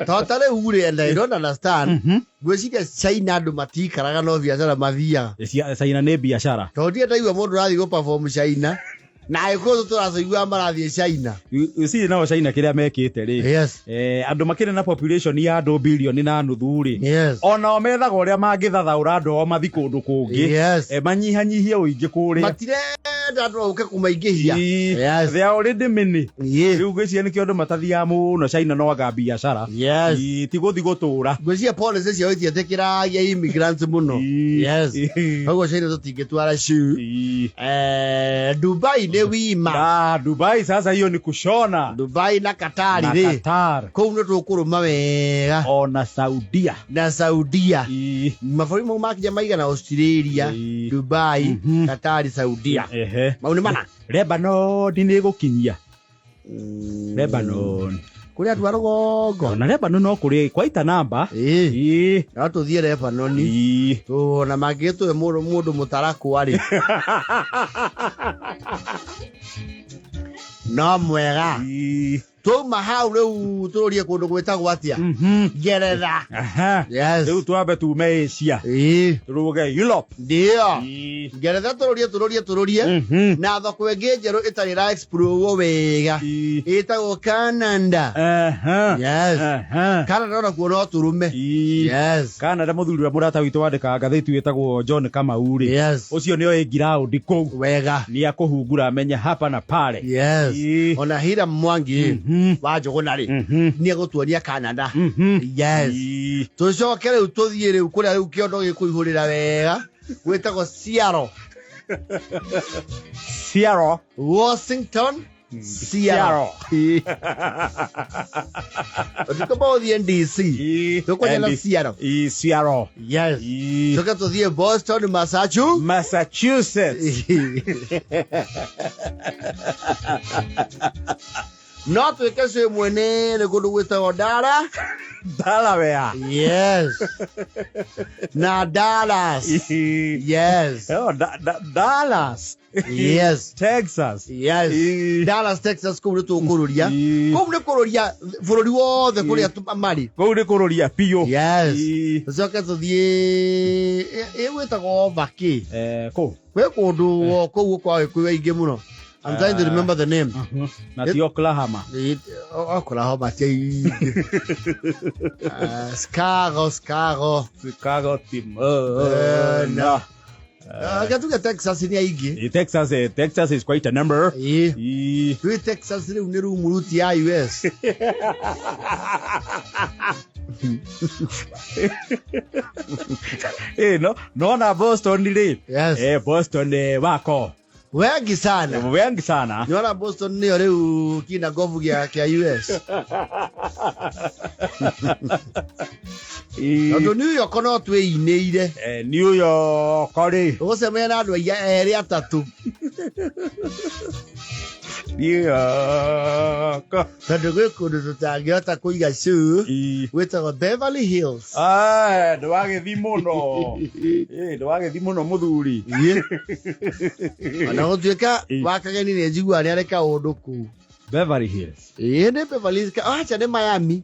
Totally ure and I don't understand. Gweciria China andu matikaraga no biacara mathia. China ne biashara. Tondie ndaiwa mundu rathi go perform China. Na iko turathigua marathi China. You see now China kiria mekite ri. Yes. Andu makire na population ya andu billion na nuthu ri. Yes. Ona methaga uria mangithathaura andu o mathi kundu kungi. Yes. Manyihanyihie uingi kuria. Matire andu uke kumaingihia. Yes. They are already many. Yes. Riu gwiciria ni kiondu matathia muno China no aga biashara. Yes. Tiguthi gutura. Gwiciria policies cia itiatekira ya immigrants muno. Yes. Hago China tutingitwara shu. Dubai ne WIMA. Dubai sasa hiyo ni kushona. Dubai na Qatar ri. Qatar. Kou no tukuruma wega. Ona Saudia. Na Saudia. Mafari mo makija maiga na Australia, Dubai, Qatar, Saudia. Mauni mana? Lebanon ni gukinyia. Lebanon. Kuri atu arogo. Na Lebanon no kuri quite a number. Na tuthie Lebanon. Tu na mageto mundu mutaraku ari. No mwega. Tu mahau reu turorie kundu gwetagwo atia. Ngeretha. Yes. Reu twabe tu Asia. Turuge Europe. Ndio. Ngeretha turorie. Na thoko enge njeru itari ra explore wega. Itagwo Canada. Yes. Canada na kuona turume. Yes. Canada muthuri wa murata witu wandika ngatheti wetagwo John Kamauri. Yes. Ucio nio ground kou. Wega. Ni akuhungura amenya hapa na pale. Yes. Ona hira mwangi. Wajogona ri. Ni agutuonia Canada. Yes. Tucokere ututhie ri kuria ri kiondo gikuihurira wega. Wetagwo Seattle. Seattle. Washington. Seattle. Tuko the NDC. Tuko na Seattle. Seattle. Yes. Tuko to the Boston, Massachusetts. Not we can say mwene le kudu wita odara. Delaware. Yes. Na Dallas. Yes. Oh, Dallas. Yes. Texas. Yes. Dallas, Texas kumule tu kururia. Kumule kururia furori wo the kururia mari. Kumule kururia pio. Yes. Zoka to the wita go vaki. Ko. We kudu ko kwa ingi muno. I'm trying to remember the name. Not Oklahoma. Oklahoma. Chicago team. No. Gatuga Texas ni aigi. Texas is quite a number. We Texas ni uniru muruti ya US. No na Boston ni. Yes. Boston wako. Wengi sana. Niona Boston ni reu kina govu kia US. Ndo New York no twe ineire. New York ori. Ose mena ndo ya eri atatu. New York. Tando gwe kundu tutangiota kuiga shoe. Wetagwo Beverly Hills. Ndo wagethi muno. Ndo wagethi muno muthuri. Ona gutuika wakageni ni njigua ni areka undu ku. Beverly Hills. Ne Beverly Hills. Acha ne Miami.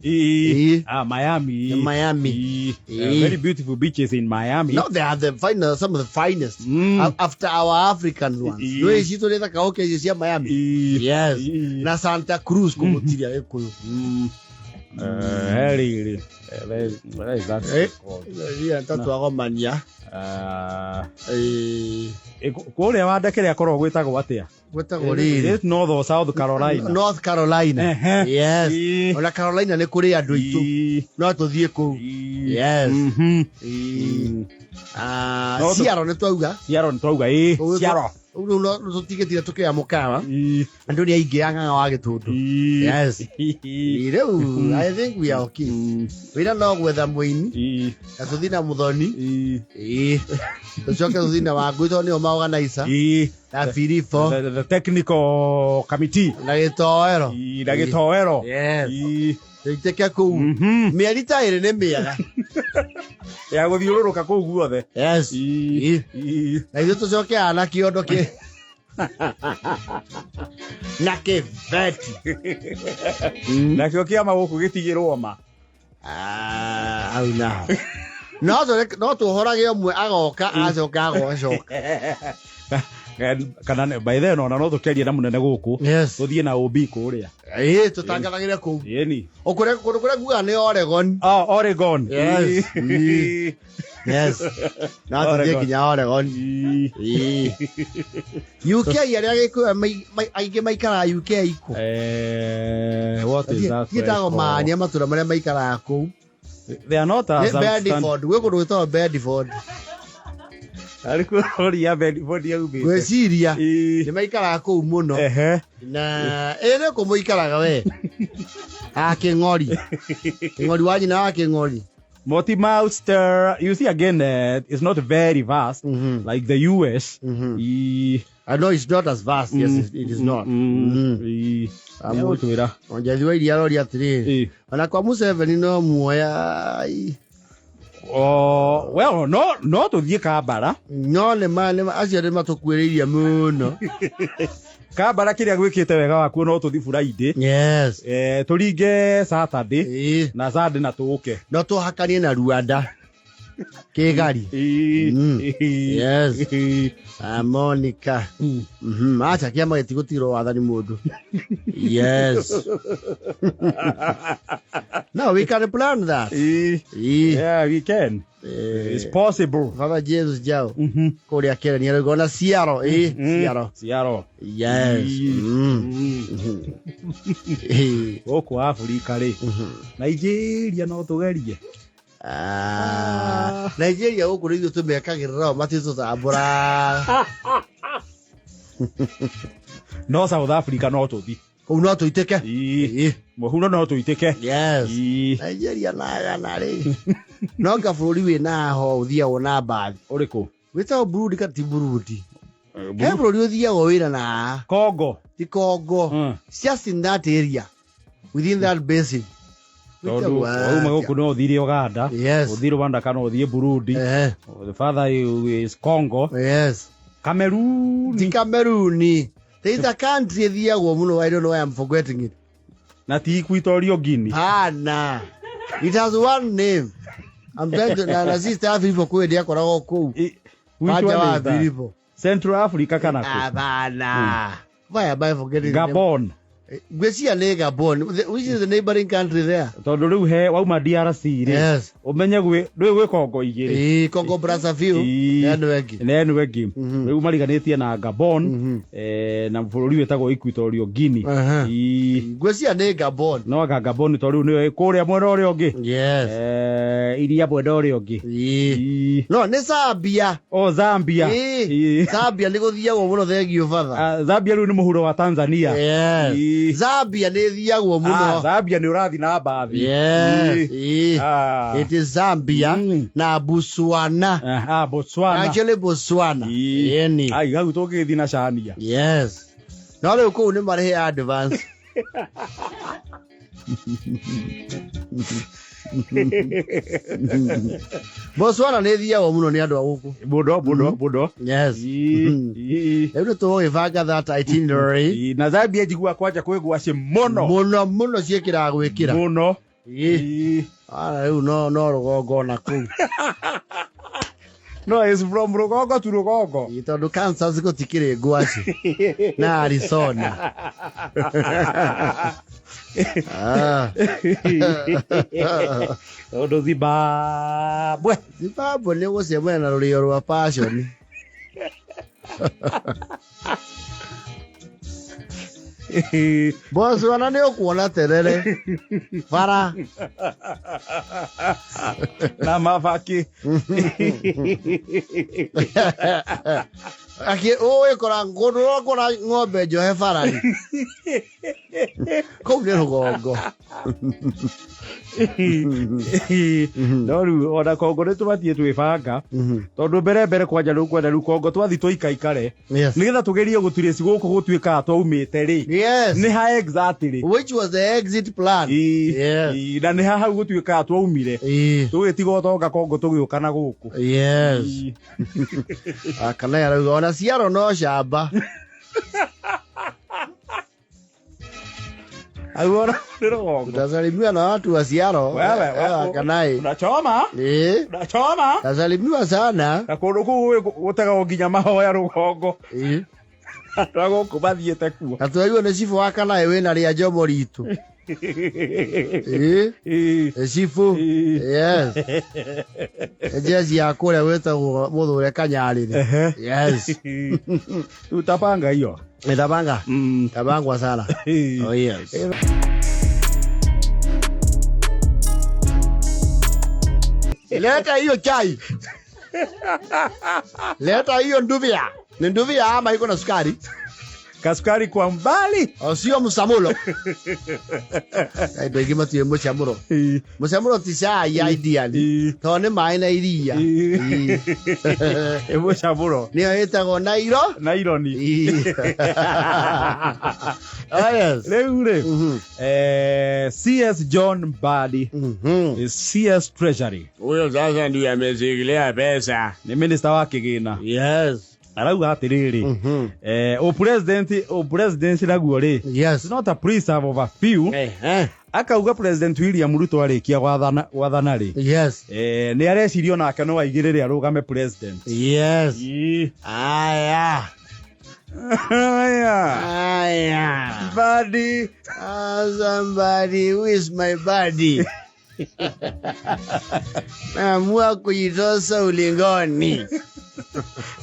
Miami. Very beautiful beaches in Miami. No, they are some of the finest. After our African ones. No, isi to leta kaoke isi ya Miami. Yes. Na Santa Cruz kumutiria ekuyo. Very is that? Tatu agomania. Kuria wandekere akorwo gwitagwo atia? Gwitagwo riri. North or South Carolina? North Carolina. Yes. Ona Carolina ni kuri andu itu. No tuthie ku. Yes. Seattle ni twauga. Seattle. No tutigitira tukia mukawa. Andu ni aingi anga wa gitundu. Yes. I think we are okay. We don't know whether muini. Katuthina muthoni. Tucoke tuthina wa gwitho ni o ma organizer. Na Filifo. The technical committee. Na gitoero. Yes. Teke ku. Miarita ire ne miaga. Ya guthiururuka ku guothe. Yes. Na ithu tucoke ana kiondo ki. Na ke veti. Na kio kia maguku gitigirwo ma. au na no tuhorage umwe agoka acoka agocoka kana by then ona no tukeria na munene guku tuthie na OB kuria tutanganagire ku yeni okure kuga ni Oregon Oregon yes na tuthie kinya Oregon UK yaria giku aige maikara UK iko what is that tietago mania matura maria maikara ku they are not as Bedford we kundu gwitagwo Bedford Ariko ya Bedford ya ubite gweciria ni maikara kuu muno na ene ko muikaraga we Ng'ori wanyi na Ng'ori Moti Mouster, you see again, it's not very vast like the US. I know it's not as vast. Yes, it is not. Onjethwa iria rori atiri. Ona kwa Museveni no muoya. Well, no tuthie Kambara. No le acio ni matukwiriria muno. Kambara kiria gwikite wega waku no tuthi Friday. Yes. Turinge Saturday na Sunday na tuuke. No tuhakanie na Rwanda. Kegari. Yes. Monica. Acha kiama gitigutiro wathani mundu. Yes. No, we can plan that. Yeah, we can. It's possible. Baba Jesus jao. Korea kera ni gona Siaro. Siaro. Yes. Oko Afrika ri. Nigeria no tugerie. Nigeria uko ritho tumekagirira matizo tambura. No South Africa no tuthi. Kou no tuiteke. Muhuno no tuiteke. Yes. Nigeria na ri. No ka bururi we na ho uthia wona bathi. Uriku. Wita Burundi ka ti Burundi. He bururi uthia go wira na Congo. Ti Congo. Just in that area. Within that basin. Uguo no thire Uganda. Uthire Rwanda kana uthie Burundi. The father is Congo. Yes. Cameroon. Ti Cameroon. There is a country there muno. I don't know why I'm forgetting it. Na ti Equatorial Guinea. Nah. It has one name. I'm trying to na sister Africa ko dia korago ko. Waja wa Central Africa kana ko. Abana. Why am I forgetting? Gabon. Gwecia ne Gabon, which is the neighboring country there. Tondu riu he wauma DRC ri. Yes. Umenye gwe Congo igiri. Congo Brazzaville. Enu egi. Riu mariganitie na Gabon na bururi wetagwo Equatorial Guinea. Gwecia ne Gabon. No Gabon to riu ni kuria mwena uri ungi. Yes. Iria mwena uri ungi. No ne Zambia. Zambia. Zambia ni guthiagwo muno thegio father. Zambia riu ni muhuro wa Tanzania. Yes. Zambia ni thiagwo muno. Zambia ni urathi na bathi. Yes. It is Zambia na Botswana. Botswana. Actually Botswana. Yeni. Ai gau tugithi na Chania. Yes. No le ko ni mari advance. Botswana ni thiagwo muno ni andu aguku. Budo. Yes. Ero to evanga that itinerary. Na Zambia jigua kwaja kwegwa ci muno ciekira gwikira. Muno. No rugongo na ku. No, it's from rugongo to rugongo. Tondu Kansas gutikire ngwaci na Arizona. Odo Zimbabwe ni gucemania na rurio rwa passion. Botswana ni ukuona terere bara na mavaki aki kora ng'ombe njohe barari kou ni rugongo. No riu ona Kongo ni tubatie twibanga tondu mbere kwanja riu kwenda riu Kongo twathi tuikaikare nigetha tugerie gutire ciguku gutwika twaumite ri ni ha exactly which was the exit plan. Yes. Na ni ha hau gutwika twaumire tugitiga tonga Kongo tugiuka na guku. Yes. Akana ya riu ona ciaro no shamba. Agora rugongo. Utasalimia na watu wa Siaro. Wewe kanai. Unachoma? Unachoma? Utasalimiwa sana. Na kundu ku gutaga nginya mahoya rugongo. Rago kubathiete kuo. Atwayo ne chifu wa kanai we na ria jomo ritu. Chifu. Yes. Ejezi yakore wetagwo muthure kanyarire. Yes. Utapanga hiyo. Nitapanga. Tabangwa sana. Oh yes. Leta hiyo chai. Leta hiyo nduvia. Ni nduvia ama iko na sukari? Kasukari kwa mbali. Sio msamulo. Ndio kama tu msamulo. Msamulo tisha ya ideally. Tone mai na iria. Msamulo. Ni aitago nairo? Naironi. Yes. Leure. CS John MBADI is CS Treasury. Huyo sasa ndiye amezigilea pesa. Ni minister wa kigina. Yes. Arauga atiriri o president naguo ri yes not a preserve of a few akauga president William Ruto arikia wathana ri yes ni arecirio nake no aigirire arugame president yes aya buddy somebody who is my buddy amua kuitosa ulingoni.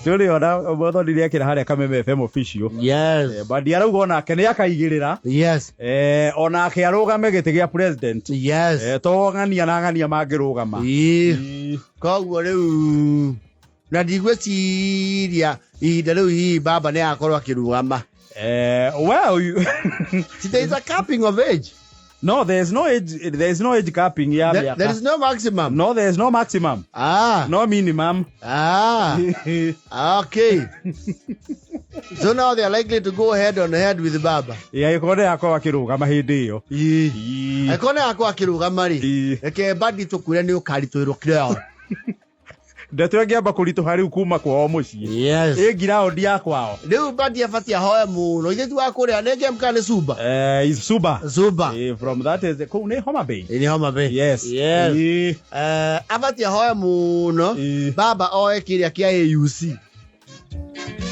Tuli ona motho ndiria kira haria Kameme FM official. Yes. Badi arauga ona ke ni akaigirira. Yes. Ona ke arugame gite gia president. Yes. To ngania na ngania mangirugama. Koguo riu na ndigweciria ihinda riu hi baba ni akorwo akirugama. Well, there is a capping of age. No, there is no age capping. Yeah, there is no maximum. No, there is no maximum. No minimum. Okay. So now they are likely to go head on head with Baba. Yeah, ikone akwa akirugama hindi iyo. Ikone akwa akirugama ri. Eke badi tukure ni ukaritwirwo kirao. Ndeto ngiamba kurituha kuma kwao mucii. Yes. Ground ya kwao. Riu badi afati ahoya muno. Ithu wa kuria nenge mkane Suba. Is Suba. From that is ne Homa Bay. In Homa Bay. Yes. Yes. Afati ahoya muno. Baba oe kiria kia AUC.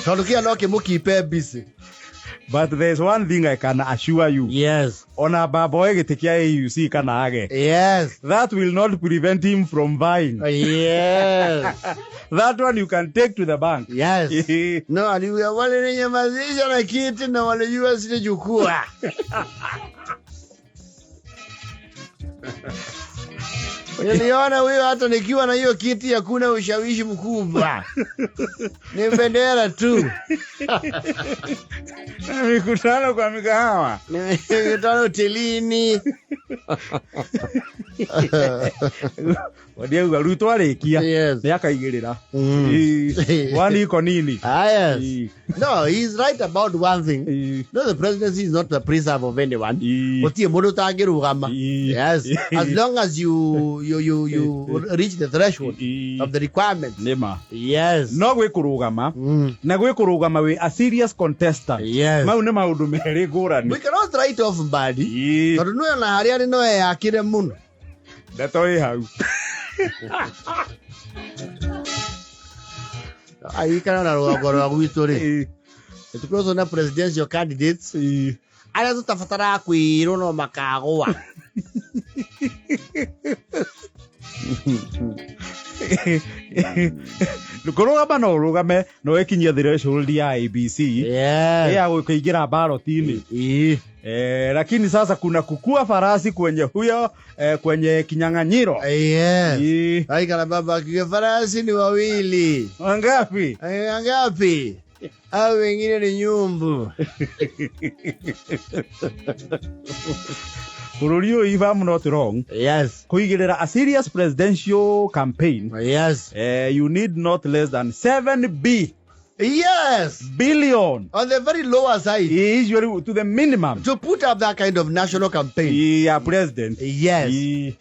Tondu kia no kimukipe busy. But there's one thing I can assure you. Yes. Ona baba oe gitikia AUC kana age. Yes. That will not prevent him from buying. Yes. That one you can take to the bank. Yes. No, aliwa wale nyamazisha na kiti na wale jua sile jukua. Niliona huyo hata nikiwa na hiyo kiti hakuna ushawishi mkubwa. Ni bendera tu. Mikutano kwa mikahawa. Mikutano hotelini. Wadia Ruto arikia. Yes. Ni akaigirira. Wani iko nini? Yes. No, he's right about one thing. No, the presidency is not the preserve of anyone. Otie mundu tangirugama. Yes. As long as you reach the threshold of the requirement. Nima. Yes. No gwikurugama. Na gwikurugama we a serious contestant. Yes. Mau ni maundu meri ngurani. We cannot write off MBADI. Tondu no na haria ni no yakire muno. Ndeto hau. Aikana na rugoro rwa gwitu ri. Tukozo na presidential candidates. Aria tutafatara kwirwo no makagwa. Kurugama no rugame no ekinyia threshold ya ABC. Yeah. Ya kuingira ballotini. Lakini sasa kuna kukua farasi kwenye huyo kwenye kinyang'anyiro. Yes. Aikana baba kiga farasi ni wawili. Wangapi? Wangapi? Hao wengine ni nyumbu. Kururio if I'm not wrong. Yes. Kuigirira a serious presidential campaign. Yes. You need not less than 7 Yes. billion. On the very lower side. Usually to the minimum. To put up that kind of national campaign. Yeah, president. Yes.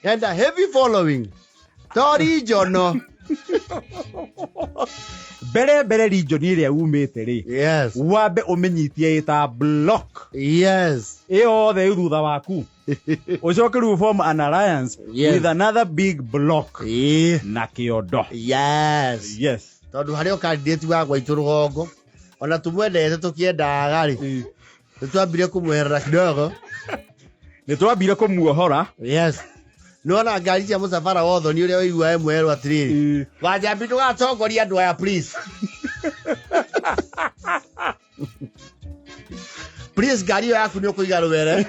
And a heavy following. Tori Jono. Bere region iria umite ri. Yes. Wambe umenyitie ita block. Yes. Eo the thutha waku. Ucoke ru form an alliance with another big block. Na kiondo. Yes. Yes. Tondu hario candidate wa gwaitu rugongo. Ona tumwendete tukiendaga ri. Nitwambire kumwerera kidogo. Nitwambire kumuohora. Yes. Nona ngari cia musafara wotho ni uria wigua mweru atiriri. Wajambi tugatongoria andu aya please. Please ngari yaku ni ukuiga ruwere.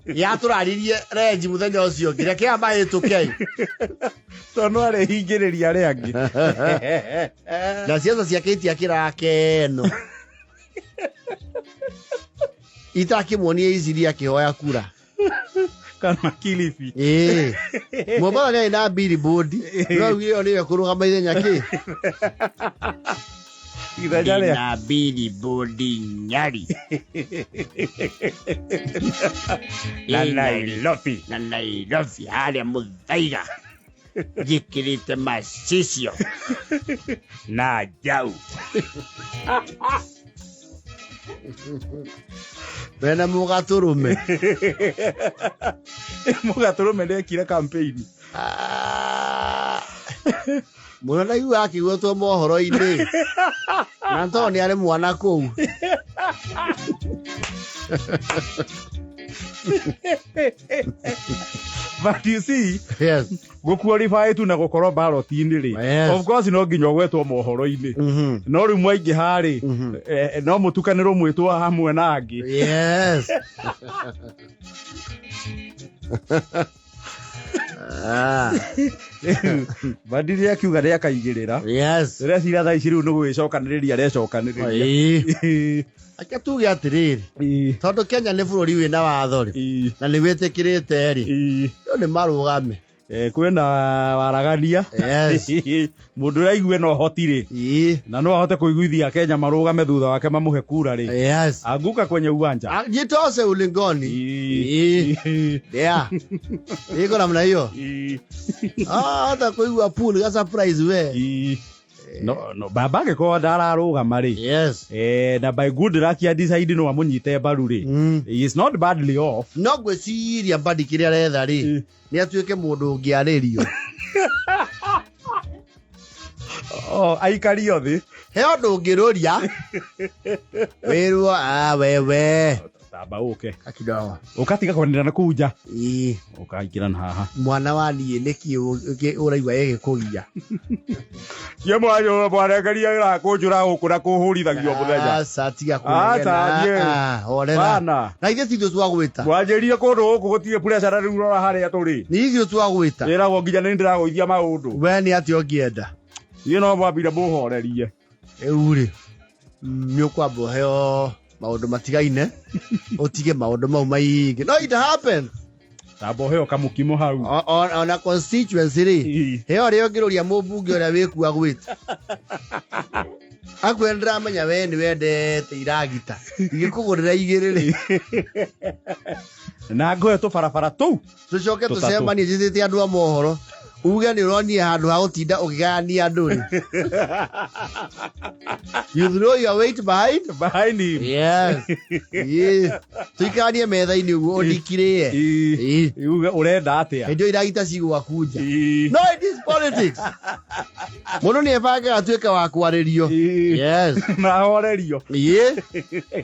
Ya turaririe renji muthenya ucio ngire kia mahituke. Tono are hingiriria ri angi. Na ciaca ciake kirakeno. Itakimwonie iziria kihoya kura. Kana Kilifi. Mobala ni na billboard. No hiyo ni kurugama ithenya ki. Ithenya na billboard Nyari. Na Nairobi. Na Nairobi hali Muthaiga. Jikirite macicio. Na jau. Bena mugaturume. Mugaturume ndekire campaign. Mwana yu akigwetwo mohoro-ini. Na Tony ari mwana kuu. But you see, yes. Go qualify tu na gukoro ballot ini ri. Of course no nginya gwetwo mohoro-ini. No ri mwaingi hari no mutukaniro mwitwo hamwe na angi. Yes. Badiri akiuga ria kaigirira. Yes. Ria cira tha iciru no gwicokaniriria recokaniriria. Aka tuge atiriri. Tondu Kenya ni bururi wina watho ri. Na ni witikirite ri. Yo ni marugame. Kwena waragania. Yes. Mundu raigue no hotire. Na no ahote kuiguithia Kenya marugame thutha wake mamuhe kura ri. Yes. Anguka kwenye uwanja. Jitose ulingoni. Yeah. Iko namna hiyo. Hata kuigua pool ga surprise we. No babage ko ndararugama ri. Yes. Na by good luck ya decide no amunyite baru ri. He is not badly off. No gweciria mbadi kiria retha ri. Ni atuike mundu ungiaririo. Aikari othi. He undu ungiruria. Wirwo wewe. Tamba uke. Akidawa. Ukatiga kwenera na kuja. Ukaingira na haha. Mwana wa nie neki uraigwa yege kugia. Ye mwayo bwaregeria ira kunjura gukura kuhurithagio muthenya. Tiga kuregena. Orera. Bana. Na ithe tithio twagwita. Mwanjerie kundu guku gutire pressure riu rora haria turi. Ni ithio twagwita. Ira go nginya ni ndiragoithia maundu. We ni ati ongienda. You know mwambire muhorerie. Euri. Myokwabo heo maundu matigaine. Otige maundu mau maingi. No, it happened. Tabo heo kamukimo hau. On a constituency ri. Heo ri ongiruria mubunge uria wikua gwita. Akwendra menya we ni wendete iragita. Igikugurira igiri ri. Na ngoe tu barabara tu. Tucoke tucemanie jithite andu a mohoro. Uge ni uroni handu ha gutinda ukigania andu ri. You throw your weight behind him. Yes. Yes. Tuikanie metha-ini uguo ndikirie. Uge urenda atia. Ndio iragita cigwa kunja. No, it is politics. Muno ni ebanga atuika wa kwaririo. Yes. Na horerio. Ye.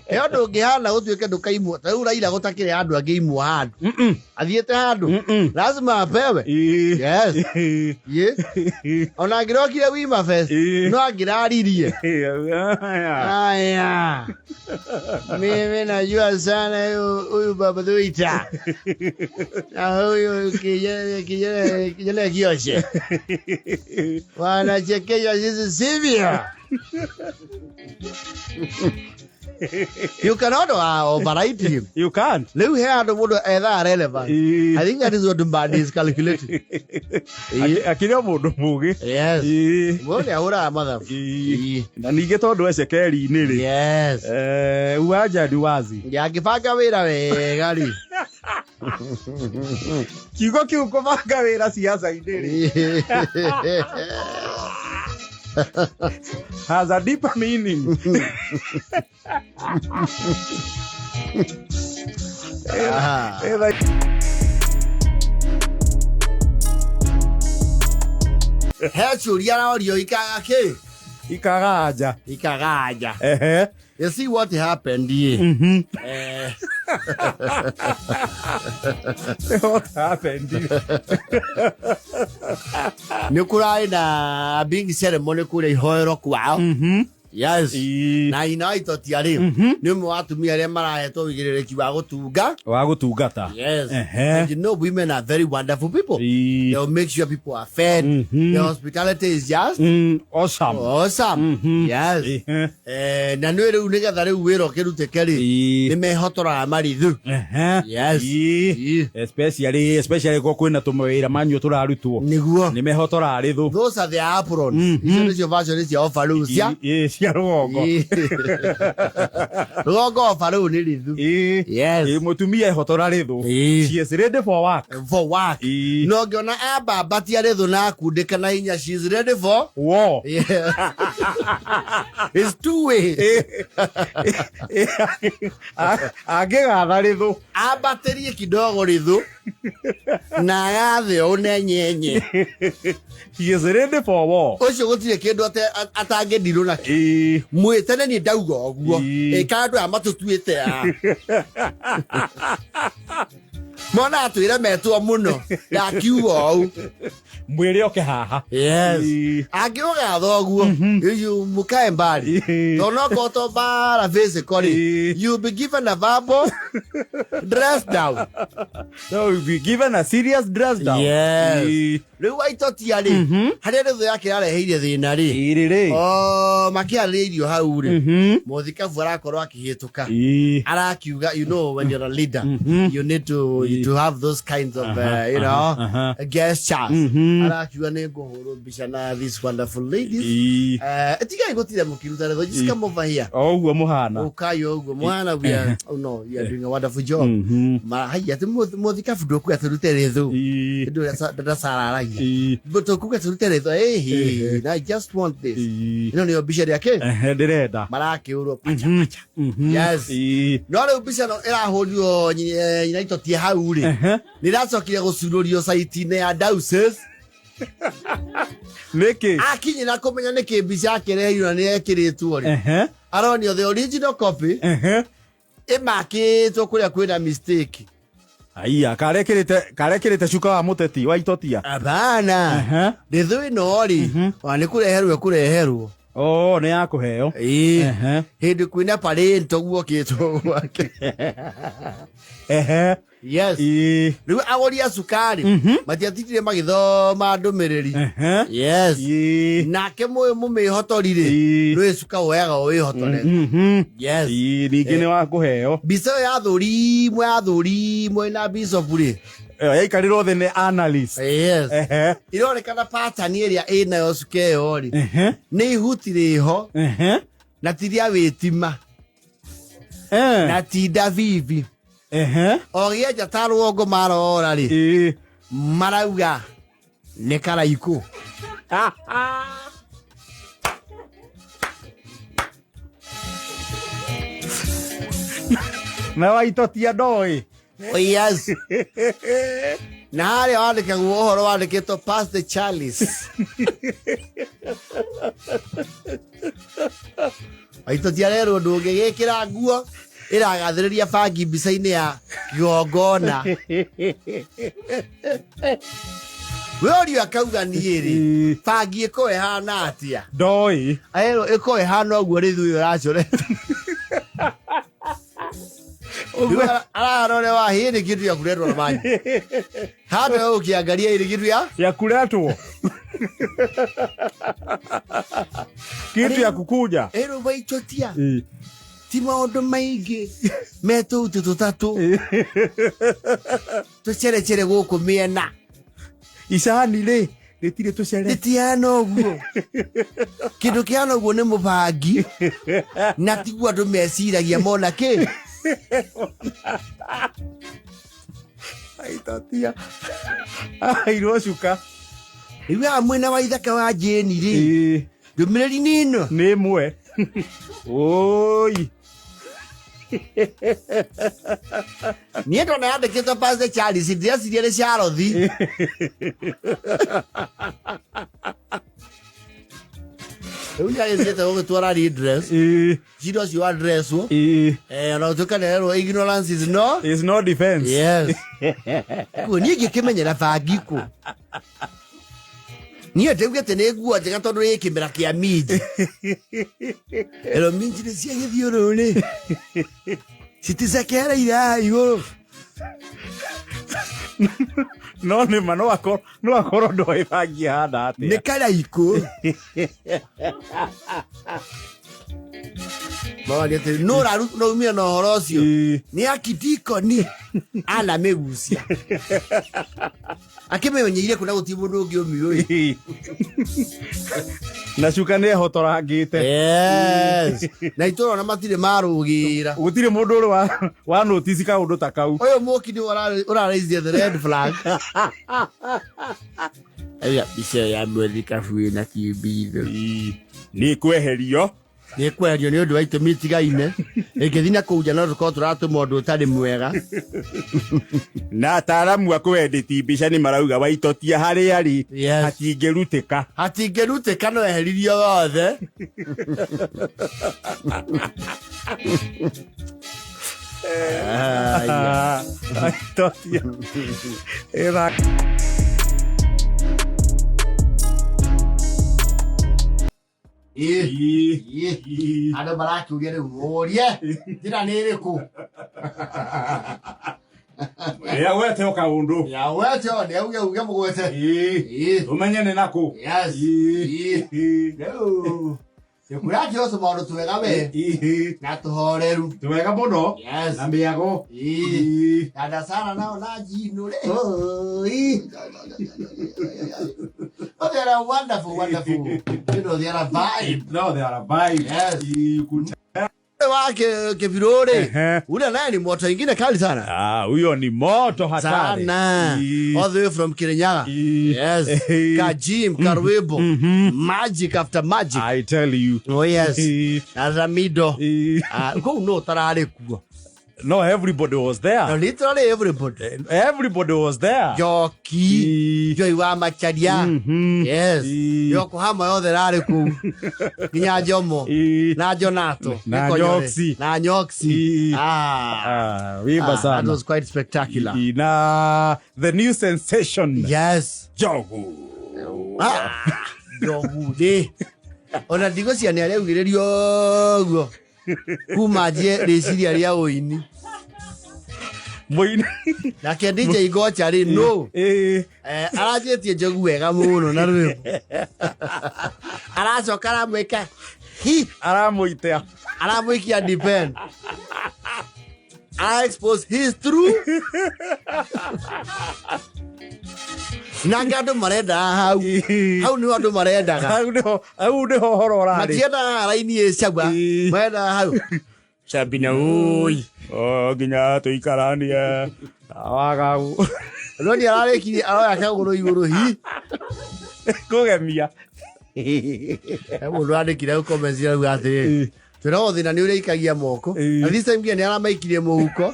He andu ngihana utuike ndukaimwo. Tau Raila gutakire andu angiimwo handu. Athiete handu. Lazima apewe. Yes. Ye. Ona ngirokire WIMA fest. No angiraririe. Aya. Mimi najua sana huyu baba Thuita. Na huyu kijana Kioshe. Wanachekesha sisi sivyo. You cannot override him. You can't. Leu he andu mundu etha relevant. I think that is what MBADI is calculating. Akire mundu mugi. Yes. Wone ahura mathabu. Na ninge tondu ecekeri ni ri. Yes. Uwanja ndi wazi. Yangibanga wira wega ri. Kiugo kiu kubanga wira siasa-ini ri. has a deeper meaning. Ikagaja. You see what happened here? What happened? Nukurai na big ceremony kule ihoero kwao. Yes. Na inaito tiari. Nimu watu miare maraheto wigirereki wa gutungata. Yes. And you know women are very wonderful people. They'll make sure people are fed. The hospitality is just awesome. Yes. Na nwere unega thare uwero kirute keri. Nimehotora marithu. Yes. Especially kwa kwina tumwira manyu turarutwo. Niguo. Nimehotora arithu. Those are the aprons. This is your version, is your overloos. Yes. Rugongo. Rugongo faru ni rithu. Yes. Mutumia ihotora rithu. She is ready for work. For work. No ngiona aba batia rithu na kundika na hinya, she is ready for war. Yeah. It's two way. Agigatha rithu. Abaterie kidogo rithu. Na gathe unenyenye. He is ready for war. Ocio gutire kindu atange ndiru na mwitene ni ndauga oguo kandu amatutuite mona atwire metwo muno yakiuga ou mwire oke haha. Yes. Agiuga thoguo you mukae mbali tono koto bara physically you be given a verbal dress down. So you be given a serious dress down. Yes. Riu waitoti ari haria rithu yake areheire thina ri makiarä irio hau ri muthikabu arakorwo akihituka arakiuga, you know, when you're a leader you need to have those kinds of you know gestures. Arakiuga ni nguhurwo mbica na these wonderful ladies. Tigai gutire mukiruta rithu, just come over here. Oguo muhana ukayo oguo muhana, we are no, you are doing a wonderful job. Mahaya te muthikabu ndoku aturute rithu ndu dada sarara. But okuga turute rithu I just want this. You know your bisha yake ndirenda marake uro pacha. Yes. No le bisha no era holio nyinaito tie hau ri niracokire gucururio site ne ya Dauses niki akinyi na kumenya niki bisha kireirwo ni ekiritwo ri aronio the original copy imakitwo kuria kwina mistake. Aiya karekirite cuka wa muteti wa itotia abana rithu ino ri wani kureherwo ni yakuheo hindi kwina parento guo kitwo gwake. Yes. Riu agoria sukari matiatitire magithoma ndumiriri. Yes. Nake mumihotorire rwe suka wega wihotore. Yes. Ningi ni wakuheo biso ya thuri mwe na bishop ri yaikarirwo thi ni analyst. Yes. Irorekana pattern iria ina yo suke yo ri ni ihutire ho na tiria witima na tinda vivi ogia jataru ogo marora ri marauga ne Karaiku. Na waitotia ndoi. Yes. Na haria wandike guhoro wandikitwo pass the chalice. Waitotia rero ndungigikira nguo iragathiriria bangi mbica-ini ya kigongona. Weorio akauga niiri bangi iko ehana atia ndoi ayero iko ehana oguo rithu yo racore ararore wa hini kitu ya kuletwa na maji hata ukiangalia ile kitu ya kuletwa kitu ya kukuja ero baitotia ti maundu maingi metu tutatu tucere guku miena isani le retire tucere titiano oguo kindu kiano oguo ni mubangi na tigwa andu meciragia mona ki aitatia airo cuka iwe amwe na waithaka wa jeni ri Ndũmĩrĩri nino. Nĩ mwe. Oi. Niĩ ndona yandĩkĩtwo Pastor Charles ndĩreciria nĩ Sharothi. Rĩu nĩagĩthiĩte gũgĩtwara redress. Cira ũcio wa dress wo. Ona ũtukanĩrĩrwo ignorance is no defense. Yes. Kuo niĩ ngĩkĩmenyera bangi kũ. Niĩ ndĩugĩte nĩ nguo njega tondũ nĩ kĩmera kĩa minji. Ero minji nĩ cia gĩthiũrũrĩ. Citicekereire igũrũ. No nĩma no akorwo ndoĩ bangi hana atĩa. Nĩ karaikũ. Bawali ati no raumia na ũhoro ũcio. Nĩ akidikoni ana mĩgucia. Akĩmenyire kuna gũtirĩ mũndũ ũngĩ ũmiũĩ. Na cuka nĩ hotorangĩte. Yes. Na itũra na matirĩ marũgĩra. Gũtirĩ mũndũ ũrĩ wa notice kaũndũ ta kau. Ũyũ mũki nĩ ũraraise the red flag. Aya bica ya mweri kabuĩ na kĩmbitho. Nĩ kweherio. Nĩ kweherio nĩ ũndũ wa itũmi itigaine. Ĩngĩthiĩ na kũu nja no tũkorwo tũratũma ũndũ ũtarĩ mwega. Na ataaramu a kũedit mbica nĩ marauga Waitotia harĩa arĩ hatingĩrutĩka. Hatingĩrutĩka no eheririo yothe. Waitotia. Andũ marakiugia rĩu ũrie njĩra nĩ ĩrĩkũ. Yawete kaũndũ. Yawete nĩ uge mũgwete. Ũmenyane nako. Yes. Rĩu Kuraki oso maũndũ twega we. Na tũhoreru. Twega mũno. Yes. Na mĩago. Dada sana nao na jinure. Oh, they are wonderful, wonderful. You know, they are a vibe. No, they are a vibe. Yes. You could wake Kevirore. Ule naye ni moto ingine kali sana. Huyo ni moto hatari. Sana. All the way from Kirinyaga. Yes. Kajim, Karwebo. Magic after magic. I tell you. Oh yes. Azamido. Go no tarare kuwa. No, everybody was there. No, literally everybody. Everybody was there. Joki. Joy wa macharia. Yes. Yokohama yothe rari ku. Nginya Jomo. Na Jonato. Na Nyoksi. Na Nyoksi. Wimba sana. That was quite spectacular. Na the new sensation. Yes. Jogu. Jogu de. Ona digo cia nĩ areugĩrĩrio guo. Kuma je rĩciria rĩa ũini. Mũini. Nake DJ Gocha rĩ no. Aranjĩtie Njogu wega mũno na rwĩmbo. Aracoka aramwĩka. Aramũitia. Aramwĩkia depend. I expose his true. Nanga andũ marenda hau. Hau nĩ andũ marendaga. Hau nĩ horo ũrarĩ. Matienda raini ĩcagwa. Marenda hau. Chabina oi. Nginya tũikarania. Wagau. No nĩ ararĩkirie aroya kagũrũ igũrũ hi. Kũgemia. Mũndũ andĩkire comments rĩu atĩ twĩragwo thĩna nĩ ũrĩa ikagia moko. Na this time nĩ aramaikirie mũhuko.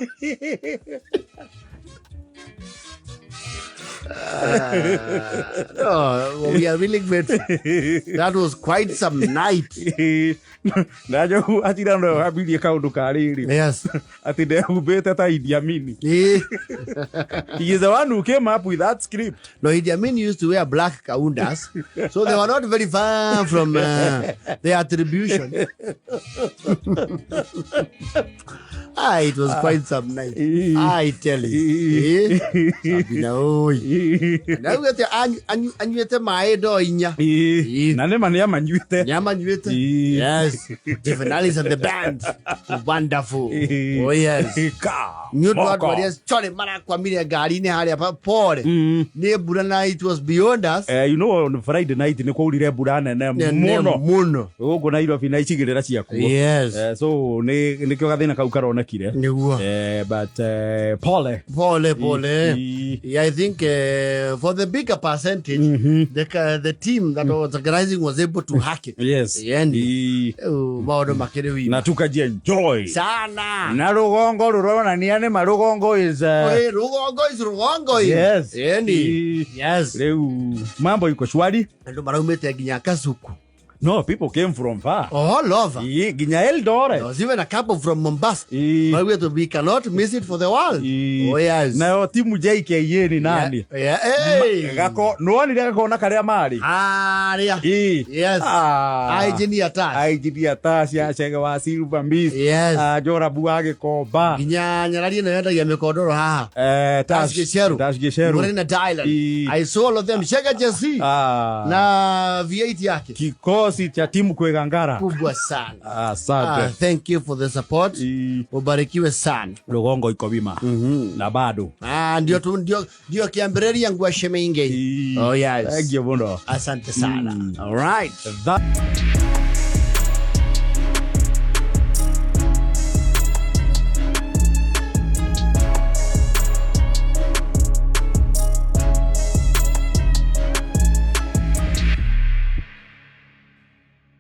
Oh, we are really grateful. That was quite some night. Na Njogu atira no habirie kaundu kariri. Yes. Ati ndehumbite ta Idi Amin. He is the one who came up with that script. No, Idi Amin used to wear black kaundas, so they were not very far from their attribution. It was quite some night. I tell you. Now we anyuete mae do inya. Na nema ni amanyuete. Ni amanyuete. Yes. Juvenalis and the band. Wonderful. Oh yes. New God warriors chole mara kwa mire gari ni hali hapa pole. Ni burana, it was beyond us. You know, on Friday night ni kwaurire burana na muno. Ugo na iro fina icigirira ciaku. Yes. So ni kyo gathina kau karonekire. Niguo. But Pole. Yeah, I think for the bigger percentage, the team that was organizing was able to hack it. Yes. Maodo makere WIMA. Na tukaji enjoy. Sana. Na rugongo rurona niane marugongo is rugongo. Yes. Yes. Leu mambo iko shwari. Ndo maraumete ginya Kasuku. No, people came from far. All over. Ginya Eldoret. There was even a couple from Mombasa. But we cannot miss it for the world. Oh, yes. Na timu JKA ni nani? Gako, nuani gako na karea mari. Ria. Yes. Engineer Tas. Engineer Tas ya chega wa Silver Beast. Yes. Jora buage ko ba. Ginya nyarari no yenda ya mekodoro haha. Tas Gisheru. Murena Thailand. I saw all of them. Shega Jesse. Na V8 yake. Kikosi cha timu kwegangara. Kubwa sana. Asante. Thank you for the support. Ubarikiwe sana. Rugongo iko WIMA. Na bado. Ndio kiambireri yangu wa sheme inge. Oh yes. Thank you bono. Asante sana. All right.